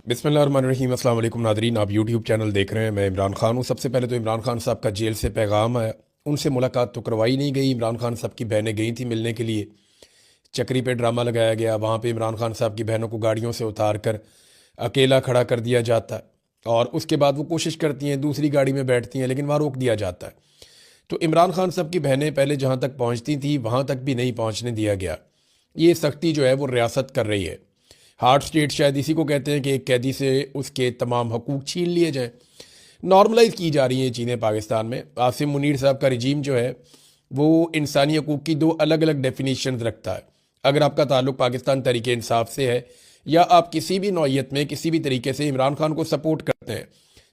बिस्मिल्लाह रहमान रहीम। अस्सलाम वालेकुम नादरीन, आप यूट्यूब चैनल देख रहे हैं। मैं इमरान खान हूँ। सबसे पहले तो इमरान खान साहब का जेल से पैगाम आया, उनसे मुलाकात तो करवाई नहीं गई। इमरान खान साहब की बहनें गई थी मिलने के लिए, चक्री पे ड्रामा लगाया गया। वहाँ पे इमरान खान साहब की बहनों को गाड़ियों से उतार कर अकेला खड़ा कर दिया जाता है और उसके बाद वो कोशिश करती हैं, दूसरी गाड़ी में बैठती हैं, लेकिन वहाँ रोक दिया जाता है। तो इमरान खान साहब की बहनें पहले जहाँ तक पहुँचती थी वहाँ तक भी नहीं पहुँचने दिया गया। ये सख्ती जो है वो रियासत कर रही है। हार्ड स्टेट शायद इसी को कहते हैं कि एक कैदी से उसके तमाम हकूक़ छीन लिए जाएँ। नॉर्मलाइज की जा रही हैं चीज़ें पाकिस्तान में। आसिम मुनीर साहब का रिजीम जो है वो इंसानी हकूक़ की दो अलग अलग डेफिनेशन रखता है। अगर आपका ताल्लुक़ पाकिस्तान तहरीक इंसाफ से है या आप किसी भी नौइयत में किसी भी तरीके से इमरान खान को सपोर्ट करते हैं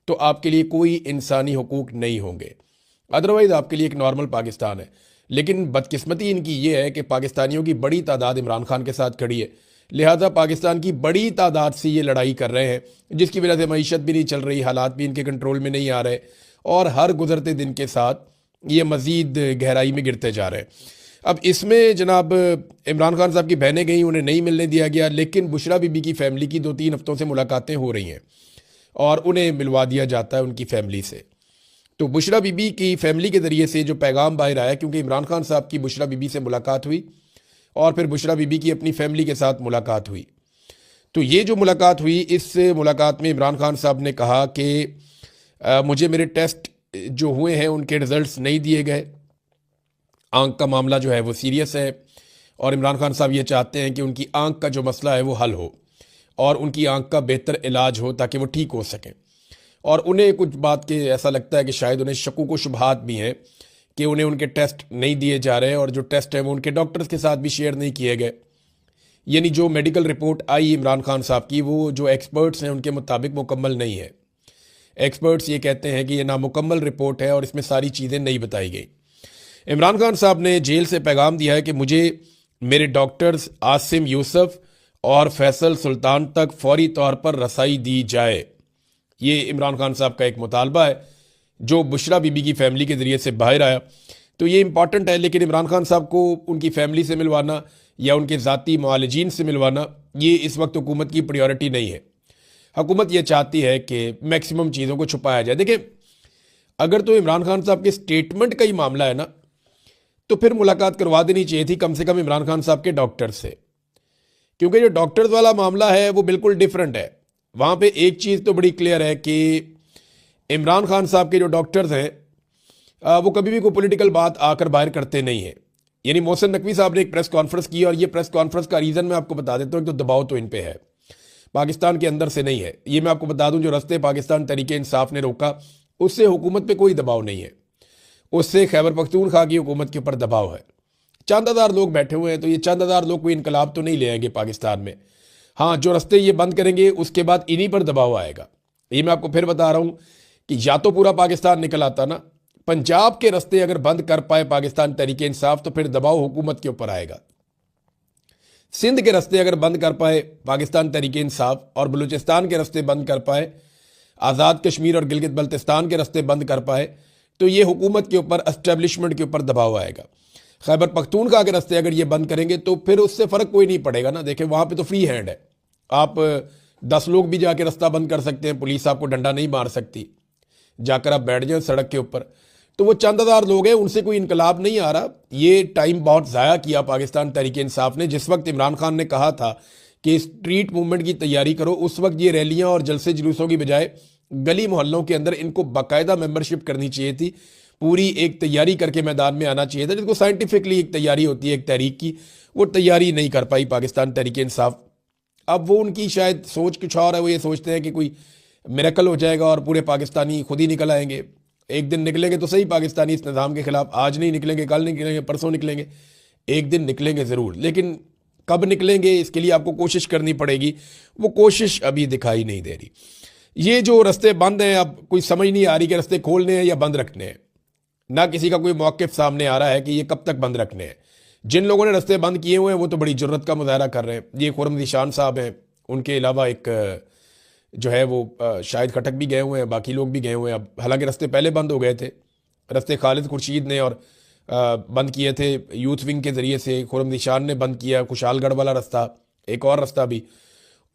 तो आपके लिए कोई इंसानी हकूक़ नहीं होंगे। अदरवाइज़ आपके लिए एक नॉर्मल पाकिस्तान है। लेकिन बदकिस्मती इनकी ये है कि पाकिस्तानियों की बड़ी तादाद इमरान खान के साथ खड़ी है, लिहाजा पाकिस्तान की बड़ी तादाद से ये लड़ाई कर रहे हैं, जिसकी वजह से मईशत भी नहीं चल रही, हालात भी इनके कंट्रोल में नहीं आ रहे और हर गुजरते दिन के साथ ये मज़ीद गहराई में गिरते जा रहे हैं। अब इसमें जनाब इमरान खान साहब की बहनें गई, उन्हें नहीं मिलने दिया गया, लेकिन बुशरा बीबी की फ़ैमिली की 2-3 हफ्तों से मुलाकातें हो रही हैं और उन्हें मिलवा दिया जाता है उनकी फ़ैमिली से। तो बुशरा बीबी की फ़ैमिली के ज़रिए से जो पैगाम बाहर आया, क्योंकि इमरान खान साहब की बुशरा बीबी से मुलाकात हुई और फिर बुशरा बीबी की अपनी फ़ैमिली के साथ मुलाकात हुई। तो ये जो मुलाकात हुई, इस मुलाकात में इमरान खान साहब ने कहा कि मुझे मेरे टेस्ट जो हुए हैं उनके रिज़ल्ट्स नहीं दिए गए, आँख का मामला जो है वो सीरियस है और इमरान खान साहब ये चाहते हैं कि उनकी आँख का जो मसला है वो हल हो और उनकी आँख का बेहतर इलाज हो ताकि वो ठीक हो सकें। और उन्हें कुछ बात के ऐसा लगता है कि शायद उन्हें शक्कुक व शुबहात भी हैं कि उन्हें उनके टेस्ट नहीं दिए जा रहे और जो टेस्ट हैं वो उनके डॉक्टर्स के साथ भी शेयर नहीं किए गए। यानी जो मेडिकल रिपोर्ट आई इमरान खान साहब की, वो जो एक्सपर्ट्स हैं उनके मुताबिक मुकम्मल नहीं है। एक्सपर्ट्स ये कहते हैं कि ये नामुकम्मल रिपोर्ट है और इसमें सारी चीज़ें नहीं बताई गई। इमरान खान साहब ने जेल से पैगाम दिया है कि मुझे मेरे डॉक्टर्स आसिम यूसुफ और फैसल सुल्तान तक फौरी तौर पर रसाई दी जाए। ये इमरान खान साहब का एक मुतालबा है जो बुशरा बीबी की फ़ैमिली के ज़रिए से बाहर आया। तो ये इंपॉर्टेंट है, लेकिन इमरान खान साहब को उनकी फ़ैमिली से मिलवाना या उनके ज़ाती मुआलिजीन से मिलवाना ये इस वक्त हुकूमत की प्रायोरिटी नहीं है। हुकूमत ये चाहती है कि मैक्सिमम चीज़ों को छुपाया जाए। देखिए, अगर तो इमरान खान साहब के स्टेटमेंट का ही मामला है ना, तो फिर मुलाकात करवा देनी चाहिए थी कम से कम इमरान खान साहब के डॉक्टर से, क्योंकि जो डॉक्टर्स वाला मामला है वो बिल्कुल डिफरेंट है। वहाँ पे एक चीज़ तो बड़ी क्लियर है कि इमरान खान साहब के जो डॉक्टर्स हैं वो कभी भी कोई पॉलिटिकल बात आकर बाहर करते नहीं हैं। यानी मोहसिन नकवी साहब ने एक प्रेस कॉन्फ्रेंस की और ये प्रेस कॉन्फ्रेंस का रीज़न मैं आपको बता देता हूँ। तो दबाव तो इन पे है, पाकिस्तान के अंदर से नहीं है। ये मैं आपको बता दूँ, जो रस्ते पाकिस्तान तहरीक इंसाफ ने रोका उससे हुकूमत पे कोई दबाव नहीं है, उससे खैबर पख्तूनख्वा की हुकूमत के ऊपर दबाव है। चंद हज़ार लोग बैठे हुए हैं, तो ये चंद हज़ार लोग कोई इनकलाब तो नहीं ले आएंगे पाकिस्तान में। हाँ, जो रस्ते ये बंद करेंगे उसके बाद इन्हीं पर दबाव आएगा। ये मैं आपको फिर बता रहा हूँ कि या तो पूरा पाकिस्तान निकल आता ना, पंजाब के रस्ते अगर बंद कर पाए पाकिस्तान तहरीक इंसाफ तो फिर दबाव हुकूमत के ऊपर आएगा। सिंध के रस्ते अगर बंद कर पाए पाकिस्तान तहरीक इंसाफ और बलूचिस्तान के रस्ते बंद कर पाए, आज़ाद कश्मीर और गिलगित बल्तिस्तान के रस्ते बंद कर पाए, तो ये हुकूमत के ऊपर, एस्टेब्लिशमेंट के ऊपर दबाव आएगा। खैबर पख्तूनख्वा के रस्ते अगर ये बंद करेंगे तो फिर उससे फ़र्क कोई नहीं पड़ेगा ना। देखें, वहाँ पे तो फ्री हैंड है, आप 10 लोग भी जाके रास्ता बंद कर सकते हैं, पुलिस आपको डंडा नहीं मार सकती। जाकर आप बैठ जाएं सड़क के ऊपर। तो वो चंद हज़ार लोग हैं, उनसे कोई इनकलाब नहीं आ रहा। ये टाइम बहुत ज़ाया किया पाकिस्तान तहरीक इंसाफ ने। जिस वक्त इमरान खान ने कहा था कि स्ट्रीट मूवमेंट की तैयारी करो, उस वक्त ये रैलियाँ और जलसे जुलूसों की बजाय गली मोहल्लों के अंदर इनको बाकायदा मेंबरशिप करनी चाहिए थी, पूरी एक तैयारी करके मैदान में आना चाहिए था, जिसको साइंटिफिकली एक तैयारी होती है एक तहरीक की। वो तैयारी नहीं कर पाई पाकिस्तान तहरीक इंसाफ। अब वो उनकी शायद सोच कुछ और है, वो ये सोचते हैं कि कोई मिरेकल हो जाएगा और पूरे पाकिस्तानी खुद ही निकल आएंगे। एक दिन निकलेंगे तो सही पाकिस्तानी इस निज़ाम के ख़िलाफ़, आज नहीं निकलेंगे, कल नहीं निकलेंगे, परसों निकलेंगे, एक दिन निकलेंगे ज़रूर, लेकिन कब निकलेंगे इसके लिए आपको कोशिश करनी पड़ेगी। वो कोशिश अभी दिखाई नहीं दे रही। ये जो रस्ते बंद हैं, अब कोई समझ नहीं आ रही कि रस्ते खोलने हैं या बंद रखने हैं। ना किसी का कोई मौक़िफ़ सामने आ रहा है कि ये कब तक बंद रखने हैं। जिन लोगों ने रस्ते बंद किए हुए हैं वो तो बड़ी जुर्रत का मुजाहरा कर रहे हैं। ये खुर्रम ज़ीशान साहब हैं, उनके अलावा एक जो है वो शाहिद खटक भी गए हुए हैं, बाकी लोग भी गए हुए हैं। अब हालांकि रस्ते पहले बंद हो गए थे, रस्ते खालिद खुर्शीद ने और बंद किए थे यूथ विंग के ज़रिए से, खुर्रम ज़ीशान ने बंद किया, खुशालगढ़ वाला रास्ता, एक और रास्ता भी।